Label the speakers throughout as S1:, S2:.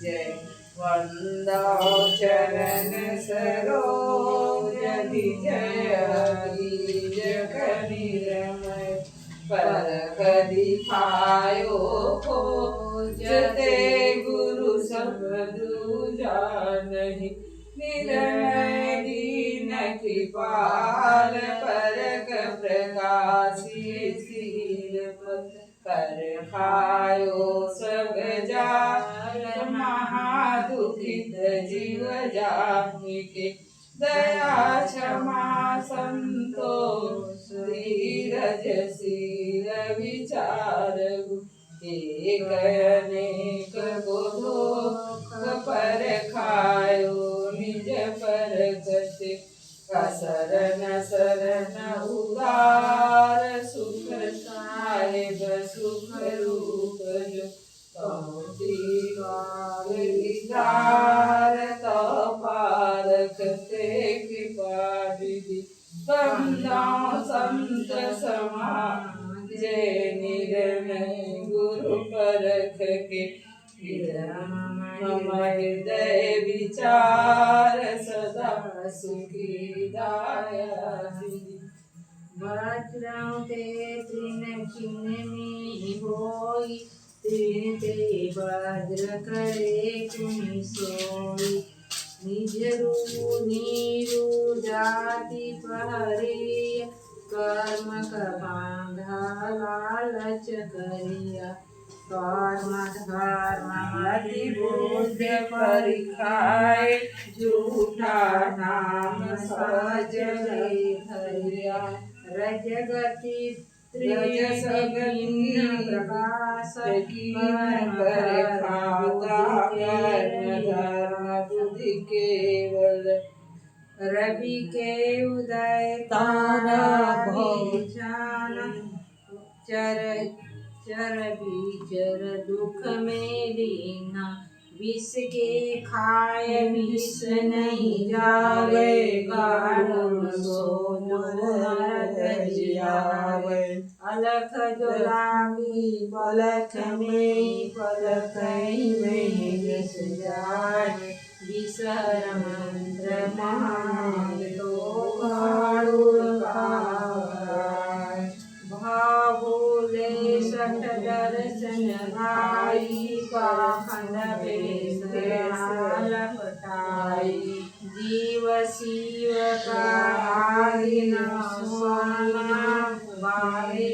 S1: जय वंदो चरण सरोज जय बीज निरमय परख दिखायो खोजते गुरु सबदु जानहि निर्णय दीन कृपाल परख प्रकाशी शीलपत कर खायो सब जाल महादुखित जीव जामिके दया क्षमा संतोष धीरज शील विचार एक अनेक गोलोक पर खायो निज पर गति शरण शरण उदार सुख साहेब सुख रूप जो तो पारक ते कृपा विधि बंदाओ संत समाज निर्णय गुरु परख के मम हृदय विचार सदा सुखी दाया
S2: वज्रं ते तृण खिन्नमि होई तृण ते वज्र करे तुम सोई निज नीरु जाति पहरे कर्म का बांधा लालच करिया कर्म धर्म मति बुद्धि परिखाए झूठा नाम सहज धैर्य रजगति त्रिजगति प्रकाश कर खाता धर्म बुद्धि केवल रवि के उदय तारा भौचान चर विचर दुख में लीना विष के खाए विष नहीं जावे गाढ़ सो जियावे अलख जो लागी पलख में पलख में विष जाए विषर मंत्र महान तो गाढ़ भावोले सठ दर्शन भाई पाखंड वेश लपटाई जीव शिव का आदिन स्वाना बारे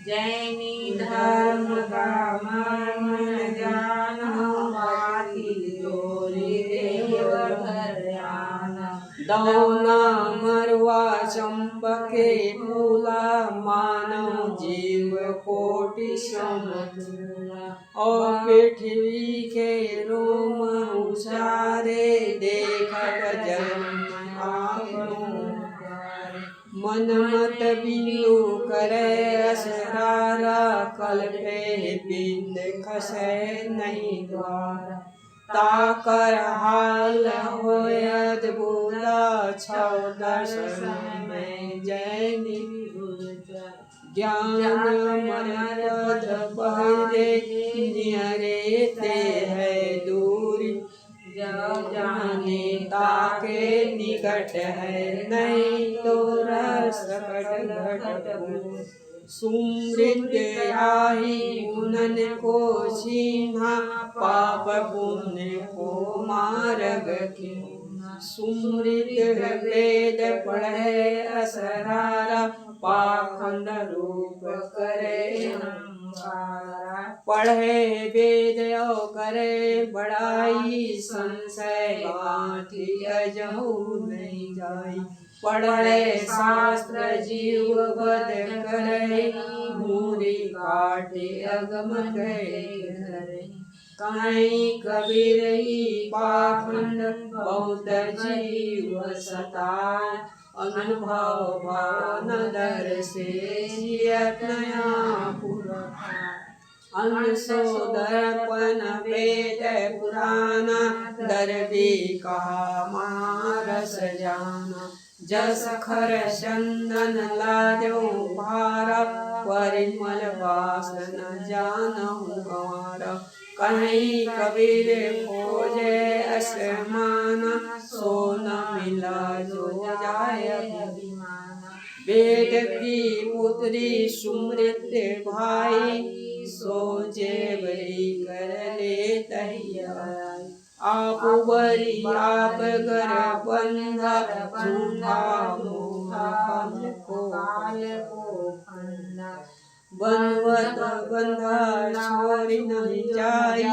S2: जैनी धर्म का मन जान देव दौना मरवा चंपके मूला मानव जीव कोटि समूला और पृथ्वी के रोम उचारे देखत जन्म मन मत बिंदु करे असरारा कल्पे बिंद खसे नहीं द्वारा ताकर हाल होयत बुला छौ दर्शन में जैनी ज्ञान मरपद पहरे नियरे ते है दूरी जाने ताके निकट है नहीं तो रस घट सुमृत आही गुणन को छीना पाप पुण्य को मार्ग खीना सुमृत वेद पढ़े असरारा पाखंड रूप करे पढ़े वेद करे बड़ाई संशय गांठी अजहू नहीं जाई पढ़े शास्त्र जीव वध करे मूरी काटे अगम करे कहीं कबीर ही पाखंड बहुत जीव सताए अनुभव भान दर से नया अनुसोदर्पण वेद पुराण दरबी कहा मारस जाना जस खर चंदन लाद्यो भारा, परिमल वासन जानहु गंवारा। कहीं कबीर खोजे असमाना, सो न मिला जो जाय अभिमाना। बेट की पुत्री सुमृत भाई, सो जेवरी कर ले तहियाई। आप बरी आप गर बंधा, झूठा मुठा काल को फंदा। बनवत बंधा छोड़ नहीं जाई,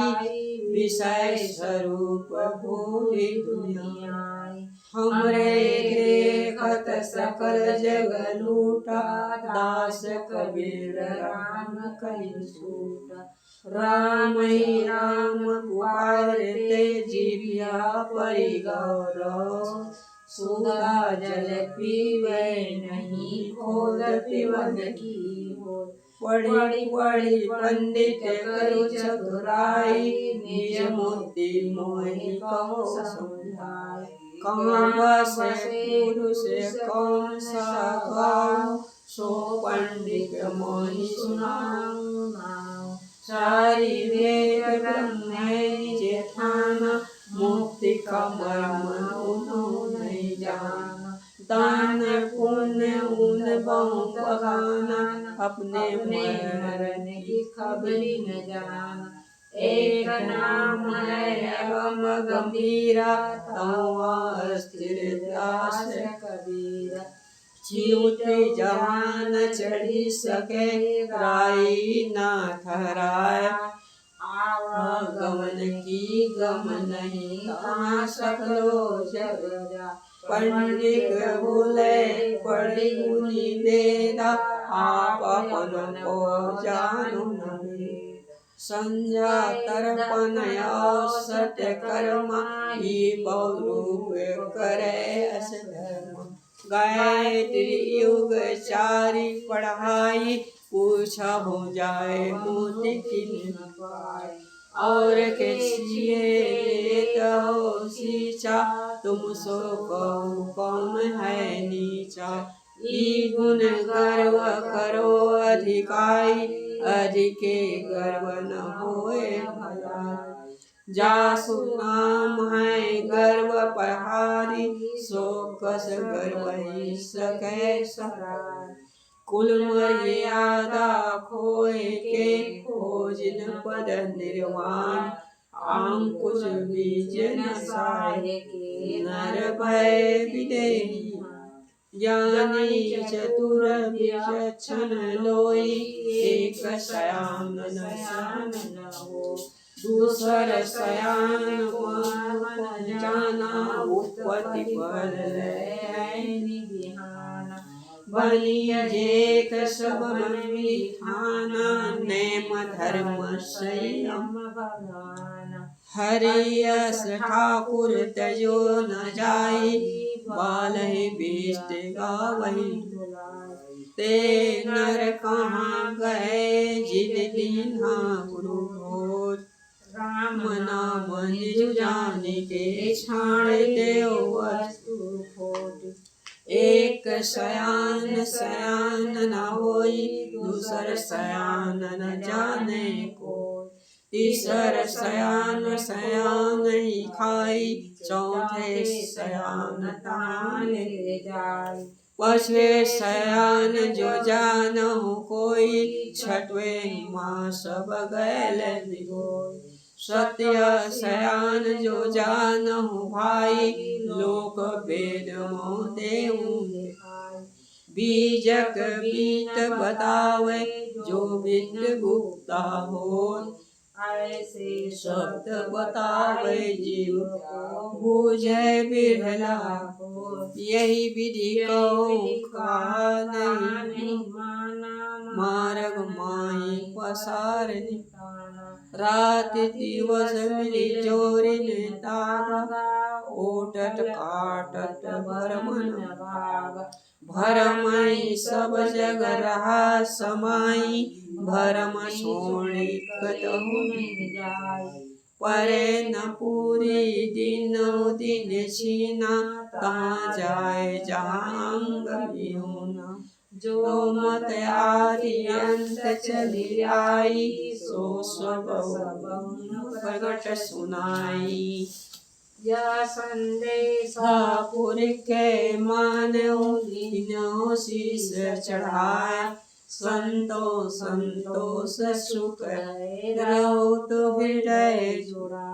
S2: विषय स्वरूप भूली दुनियाई। हमरे देखत सकल जग लूटा, दास कबीर राम कहि छूटा। राम ही राम पुकारते जीविया परि गौरव, सुधा जल पीवे नहीं खोद पिवन की होद। पढ़ी पढ़ी पंडित करु चतुराई, निज मोती मोहि कहो समझाई। कहाँ बसे पुरुष कौन सा गाँव, सो पंडित मोहि सुनाऊं नाम। चारि वेद ब्रह्म निज ठाना, मुक्ति का मर्म उन्हों नहीं जाना। दान पुण्य उन बहु बखाना, अपने मरण की खबरी न जाना। एक नाम है अगम गंभीरा, तहुआ स्थिर दास कबीरा। चिउति जहान चढ़ी सके, राई ना ठहराए। आवागमन की गम नहीं, कहाँ सकलो जग जा। पंडित बोले पढ़ी मुनि वेदा, आप अपन को जानो न वेद। संज्ञा तर्पण सत्य कर्म, ई बहुरूप करे अस धर्म। गायत्री युग चारि पढ़ाई, पूछा हो जाए मोती किन पाई। और के छिए लेत हो सींचा, तुम सो कहो कौन है नीचा। ई गुण गर्व करो अधिकाई, अधिके गर्व न होए भलाई। जासु नाम है गर्व पहारी, सो कस गर्व ही सके सराय। कुल मर्यादा खोए के, खोजिन पद निर्वाण। अंकुश बीज न साहे के, नर भय विदेही। ज्ञानी चतुर विचक्षण लोई, एक सयान सयान न हो। दूसर सयान मन जाना, उत्पत्ति फल है निधिहाना। बलिय जेठ सब मन विधाना, नेम धर्म संयम भगाना। हरियस ठाकुर तजो न जाई, बालहि बिष्ट गावहि धुलाई। ते नर कहाँ गए जिन दीन्हा गुरु भोज, राम नाम निज जानि के छाड़ देव वस्तु खोज। एक सयान सयान न होई, दूसर सयान न जाने कोई। तीसर सयान सयान ही खाई, चौथे सयान तान ले जाई। पांचवे सयान जो जानहु कोई, छठवें माँ सब गैल भिगोई। सत्य सयान जो जानहु भाई, लोक वेद मोह देहु दिखाई। बीजक बीत बतावे, जो विद्य गुप्ता होय। ऐसे शब्द बतावे जीव को, बूझे बिरला को। यही विधि कहूँ कहा नहीं, मार्ग माही पसार निताना। रात दिवस मिली जोरिन तागा, ओटट काटत भरमन भाग। भरमई सब जग रहा समाई, भरम छोड़ी कतहु नहीं जाई। परे न पूरी दिनों दिन छीना, तहाँ जाए जहाँ अंग विहूना। जो मत आदि अंत चली आई, सो स्वबहुन प्रगट सुनाई। यह संदेश पुर के मानव दीनों शीस चढ़ाया, संतोष सुख रहो तो हृदय जुड़ा।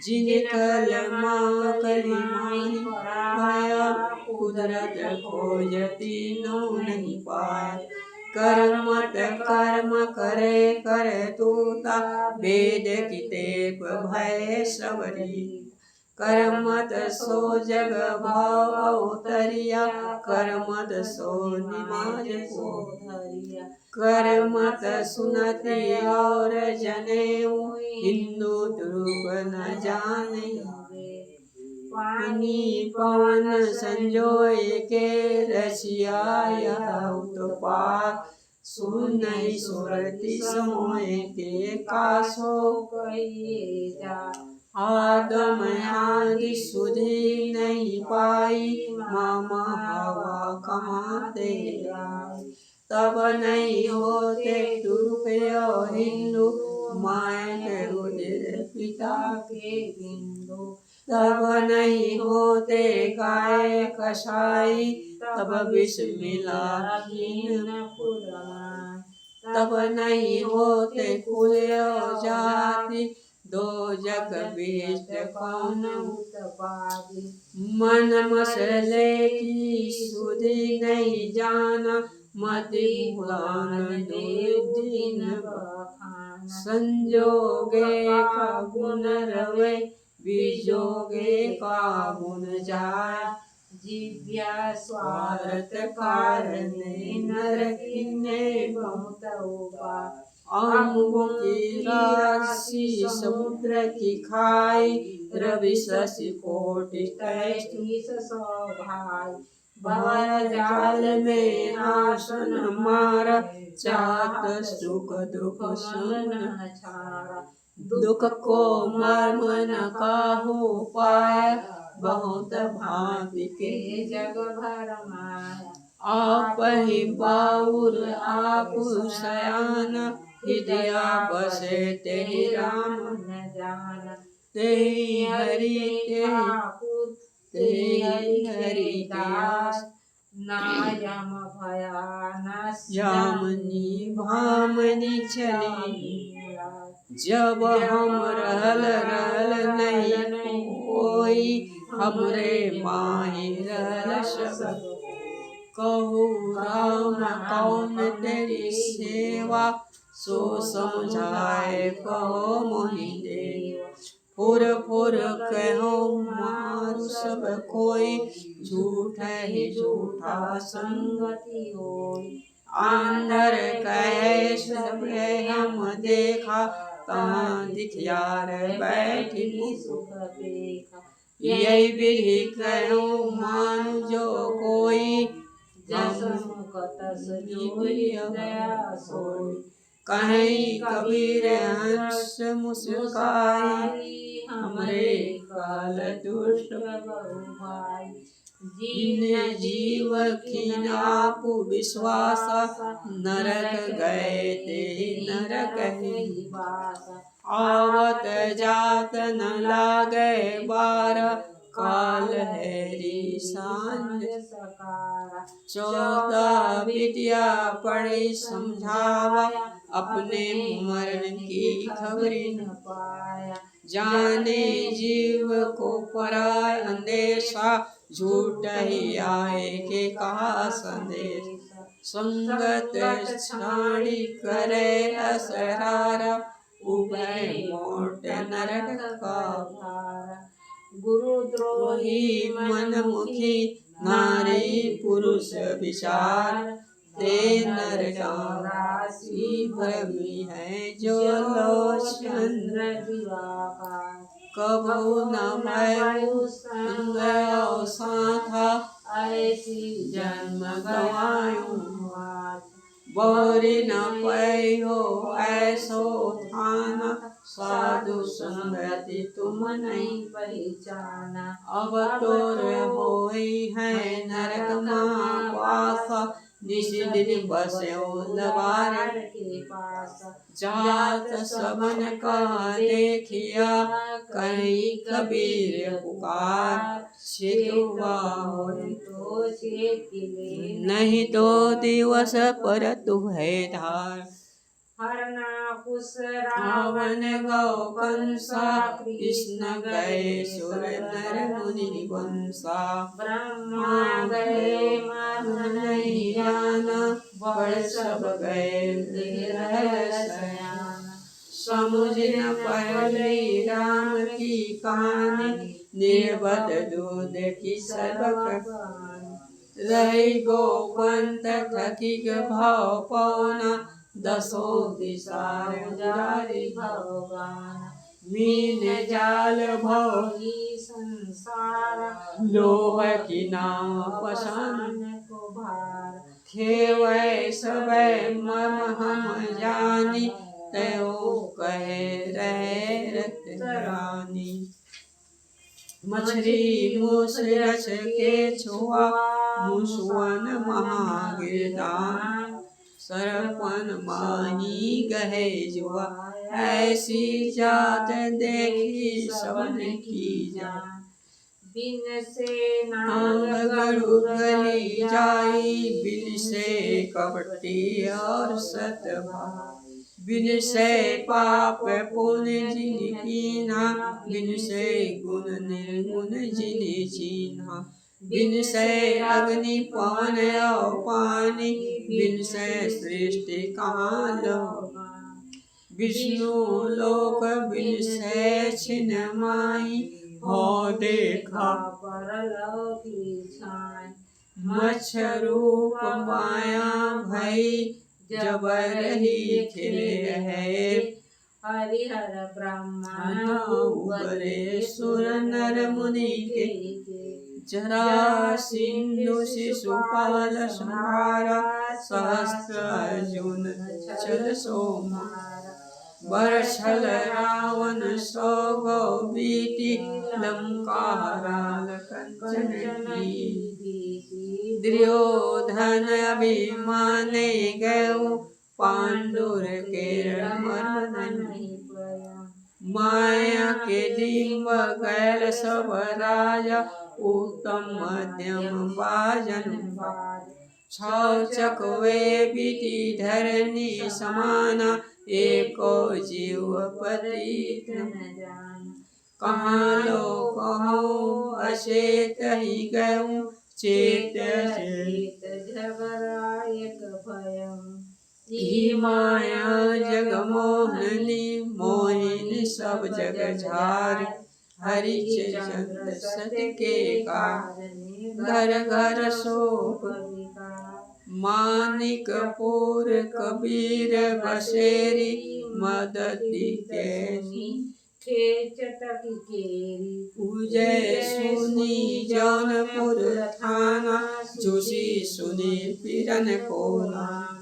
S2: जिन कलमा कलिमाई पाया, कुदरत खोज तीनों नहीं पाया। कर्म करे तूता, वेद कितेब भय सबरी। करमत सो जग भाव अवतरिया, करमत सो निमाज को धरिया। करमत सुनति और जनेऊ, हिंदू ध्रुव न जाने। पानी पवन संजोय के रसिया, यह उत्पात सुनहि सुरति समोय के कासो कहिए जा। आदम आदि सुधि नहीं पाई, मामा हवा कमाते आई। तब नहीं होते दुरुपयोग हिंदू, माय रुधिर पिता के बिंदु। तब नहीं होते गाय कसाई, तब विष मिला कीन पुराण। तब नहीं होते कुल जाति, दो जग बीच कौन उत्पादी। मन मसले की सुधि नहीं जाना, मति भुलान दिन बखाना। संजोगे का गुण रवे, विजोगे का गुण जाय। जिव्या स्वार्थ कारणे, नर कीन्हे बहुत उपाय। अंगों की राशि समुद्र की खाई, रवि शशि कोटि 33 भाई। भंवर जाल में आसन हमारा, चाहत सुख दुख संग न छाड़ा। दुख को मर्म न काहू पाया, बहुत भांति के जग भर माया। आप ही बाउर आप सयाना, हृदया बसे तेहि राम न जाना। तेहि हरि ठाकुर, तेहि हरि दास। ना यम भया न यामिनी भामिनी चली। जब हम रहल नहीं कोई, हमरे माही रहल सब। कहू राम कौन तेरी सेवा, सो समझाए कहो मोहि देवा। फुर कहो मारु सब कोई, झूठ ही झूठा संगति होई। आंधर कहे सब हम देखा, तहाँ दिखियार बैठी सुख देखा। यही विधि कहो मानु जो कोई, जस मुख तस जोई दया सोई। कहीं कबीर हंस मुस्काई, हमरे काल दुष्ट बहु भाई। जिन जीव खिन आपु विश्वासा, नरक गए ते नरक ही बासा। आवत जात न लागे बार, काल हैरी सांझ सकारा। 14 विद्या पढ़ी समझावा, अपने मरण की खबरी न पाया। जाने जीव को पराय अंदेशा, झूठ ही आए के कहा संदेशा। संगत छाड़ी करे असरारा, उभय मोट नरक का भारा। गुरुद्रोही मनमुखी, नारी पुरुष विचार। ते नर राशि भ्रमी है, जो लो चंद्र दिवाकर। कबहु न भयउ संग साथा, ऐसी जन्म गवायूं बात। बोरी न पयो ऐसो थाना, साधु संगति तुम नहीं
S1: पहचाना।
S2: अब तोर होई है नरक माँ वास निस दिन बस्यो लबार
S1: के पास।
S2: जात सबन का देखिया कहीं कबीर पुकार छितुआ होई
S1: तो चेतिले
S2: नहीं तो दिवस पर तुहे धार
S1: हरना कुश
S2: रावण गौ कंसा कृष्ण गए सुर नर मुनि वंशा
S1: ब्रह्मा गए मन नहीं
S2: जाना बड़ सब गए रसयान समुझ न पहली राम की कहानी निर्बद दूध की सबक रही गोपंत थकी भाव पौना दसों दिशार जारी
S1: भगवान
S2: मीन जाल भव
S1: संसार
S2: लोह की नाव पसान
S1: को भार
S2: खेवै सबै मम हम जानी तयो कहे रहे रत रानी मछली मूस रच के छुआ मुसवन महागिरदान सरपन माही गहे जुआ ऐसी जात देखी सबन की जान
S1: बिन से
S2: नाग गरु गली जाई बिन से कपटी और सतभाई बिन से पाप पुण्य जिन कीना बिन से गुण निर्गुण जिन चीन्हा बिन से अग्नि पवन और पानी बिन से सृष्टि कहाँ लो विष्णु लोक बिन से छिन माई हो देखा
S1: परलौकी छाय
S2: मच्छ रूप माया भई जबरही खिले है
S1: हरिहर ब्रह्मण
S2: उबरे सुर नर मुनि के जरा सिंधु शिशुपाल संहारा सहस्त्र अर्जुन चल सोमारा बरछल रावण सौ गौ बीती लंका राल कंचन की दुर्योधन अभिमाने गयो पांडुर के मर्मन माया के डिम्ब गैल सब राजा उत्तम मध्यम बाजन छौ चकवे बीती धरनी समाना एको जीव पतित न जाना कहाँ लो कहो अचेत ही गयो चेत चेत
S1: झगड़ा एक भयम
S2: ही माया जग मोहनी मोहिनी सब जग झार हरि चंद्र सत के कारण घर घर शोक मानिक पुर कबीर बसेरी मदती कैसी
S1: चटक केरी
S2: पूजय सुनी जौनपुर थाना जोशी सुनी पीरन को नाम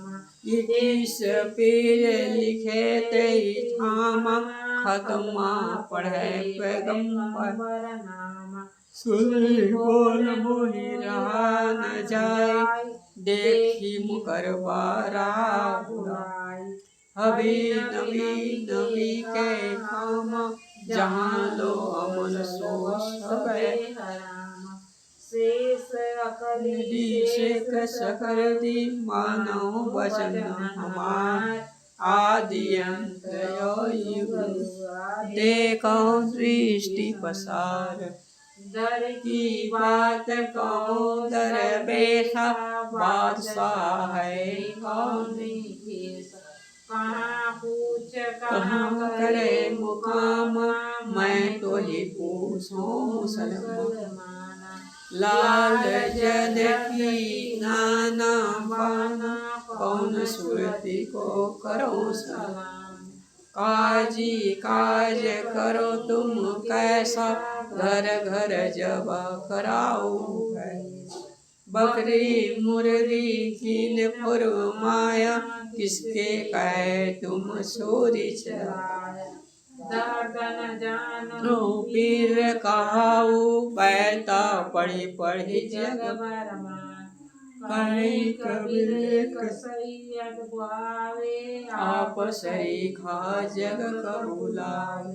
S2: इतिस पीर लिखे ते थामा खत्मा पढ़े पैगंबर
S1: नाम
S2: सुनी बोल मोहि रहा न जाए देखी मुकर बारा हबी नबी नबी के काम जहाँ लो अमन सो सब
S1: शेष अकली
S2: शेख सकल दी मानो वचन हमार आदि अंत युग देखो दृष्टि पसार दर की बात कहो दर बेसा बादशाह है कौन
S1: कहाँ पूछ
S2: कहाँ करे मुकाम मैं तो ही पूछूं मुसलमान लाल जद की नाना बाना कौन सुरती को करो सलाम काजी काज करो तुम कैसा घर घर जब कराओ बकरी मुर्गी कीन पुरव माया किसके कहे तुम चोरी चला
S1: दर्द न जानो
S2: नो पीर कहाऊ बैता पढ़ी पढ़ी
S1: जग
S2: जग
S1: बरमा
S2: कहीं
S1: कबीर
S2: कबीर
S1: कसैयत बुआवे
S2: आप सही खा जग कबूलावे।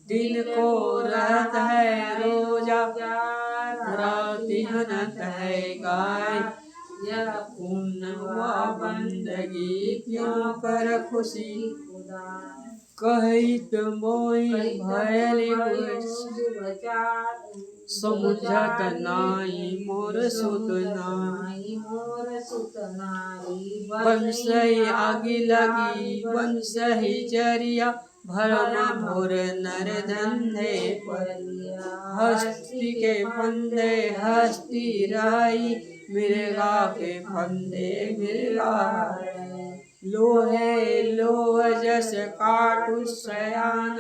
S2: दिन को रहत है रोजा राति हनत है गाय
S1: यह
S2: पुण्य व बंदगी क्यों कर खुशी
S1: खुदा
S2: कहित मोई भयली समुझत नाई मोर सुत नाई
S1: मोर सुत नाई
S2: बंसई आगी लगी बंसही चरिया भरम भोर नर धंधे पर हस्ती के फंदे हस्ती राई मृगा के फंदे मृगा लोहे लोह जस काटु सयान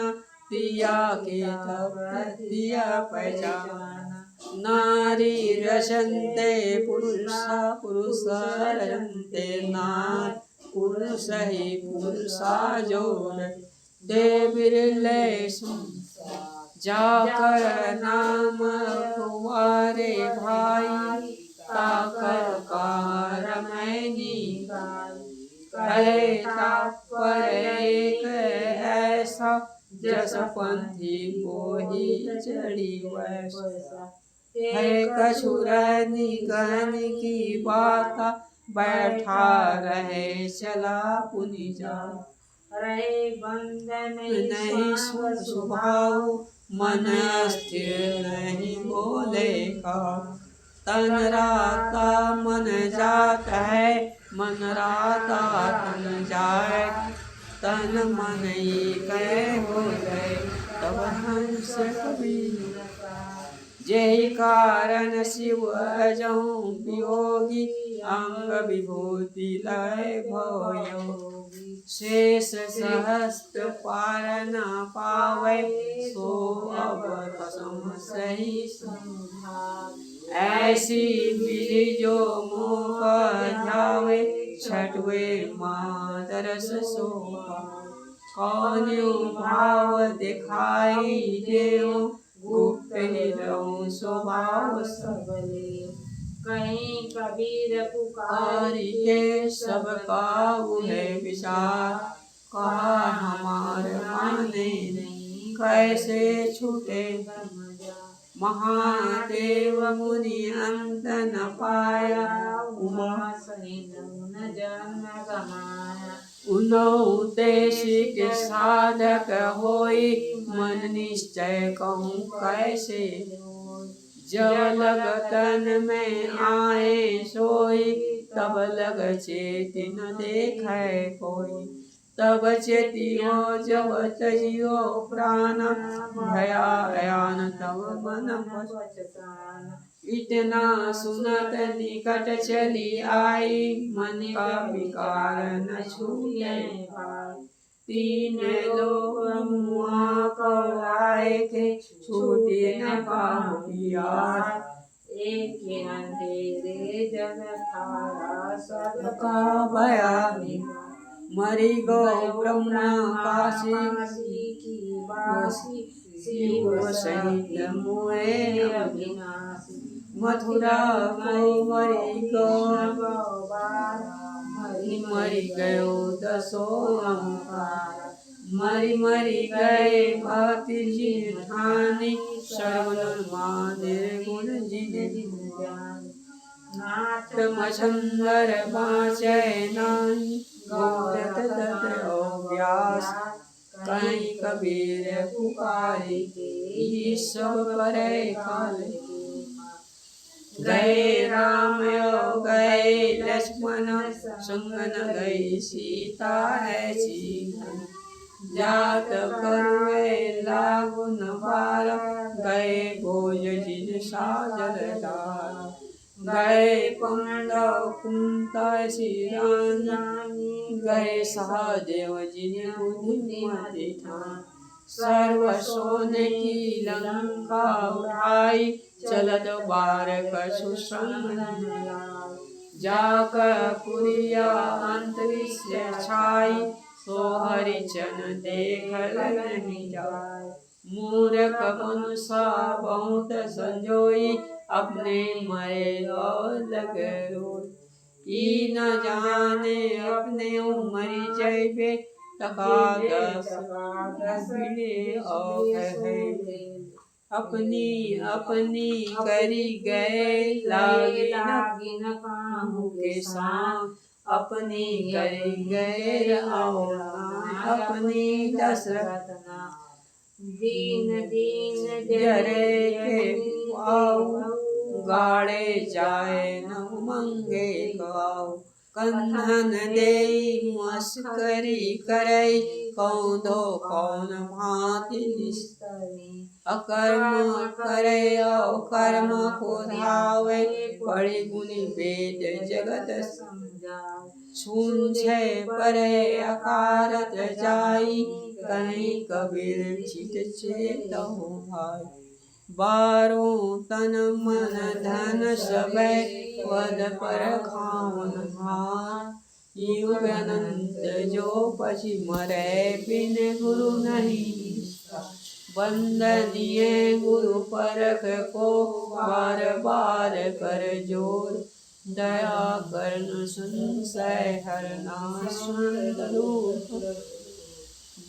S2: तिया के तब तिया पहचान नारी रसंते पुरुषा पुरुष रसंते नार पुरुष ही पुरुषा जोर दे बिरले जाकर नाम कुंवारे भाई ताकर कार मैनी कहे पर एक ऐसा जस पंथी को ही चढ़ी वैसा है कछुरनी कहनी की बात बैठा रहे चला पुनि जा
S1: रहे बंधन
S2: नहीं स्वभाव मन स्थिर नहीं बोले का तन राता मन जात है मन राता तन जाए तन मन एक हो गए तब हंस कबीर जय कारण शिव अजहूं वियोगी अंग विभूति लय भयोगी शेष सहस्त्र पार न पावे सो अब कसम सही ऐसी विधि जो मोह जावे छठवे मादरस शोभा कौन भाव दिखाई देव गुप्त ही रहूं स्वभाव सबले
S1: कहीं कबीर पुकार
S2: के सब काऊ है विचार कहा हमार माने नहीं कैसे छूटे महादेव मुनि अंत न पाया उमा
S1: न जन्म गमाया
S2: उनऊ देशी के साधक होई मन निश्चय कहूँ कैसे जब लग तन में आए सोई तब लग चेति न देखे कोई तब चेतियो जब तजियो प्राण भया अयान तब मन पछतान इतना सुनत निकट चली आई मन का विकार न छूटे तीन लोग मुआ को आए थे छूटे न पाहु पियार
S1: एक अंधेरे जग थारा
S2: सबका भया मरी गो ब्रह्मा काशी
S1: की बासी
S2: शिव सहित मुए
S1: अविनाशी
S2: मथुरा को मरी गो मरी गयो दसो अहंकार मरी गए भाति जिन ठानी श्रवण मादिर गुण जिन नाट मछंदर बाँचे नाई गौरत दत्त व्यास कहीं कबीर पुकारी के सब परे काल गए राम गए लक्ष्मण संग न गई सीता ऐसी जात करुए लागु न पार गए भोज जिन साजल डार गए पांडव कुंता श्री गए सहदेव जिन बुद्धिमति ठान सर्व सोने की लंका उठाई चलत बार कछु संग जाकर पुरिया अंतरिक्ष छाई सो हरिजन देखल नहीं जाय। मूर्ख मनुष्य बहुत संजोई, अपने मरे और लगे रोई। ई न जाने अपने मरि जैबे, तका दस बिने और है। अपनी अपनी करी गए लागिन काहू के सांग, अपनी करी गए और अपनी दशरथ दीन दीन जरे के पाऊ, गाड़े जाए न मंगे गाऊ। कंधन देई मस्करी करई, कौंधो कौन भांति निस्तरी। अकर्म करे और कर्म को धावे, पढ़े गुनी वेद जगत समझावे। छूंछे परे अकारत जाई, कहीं कबीर चित चेतहु भाई। बारों तन मन धन सबे, पद पर खावन भार। युग अनंत जो पछि मरे, बिन गुरु नहीं। वंदनीय गुरु परख को, बार बार कर जोर। दया करन संशय हरना स्वरूप।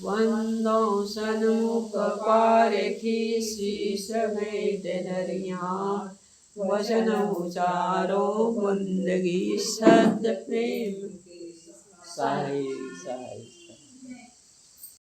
S2: वंदो सन्मुख पारखी, शीस भेद धरियाँ। वचन उचारो बंदगी सद प्रेम। साई साई।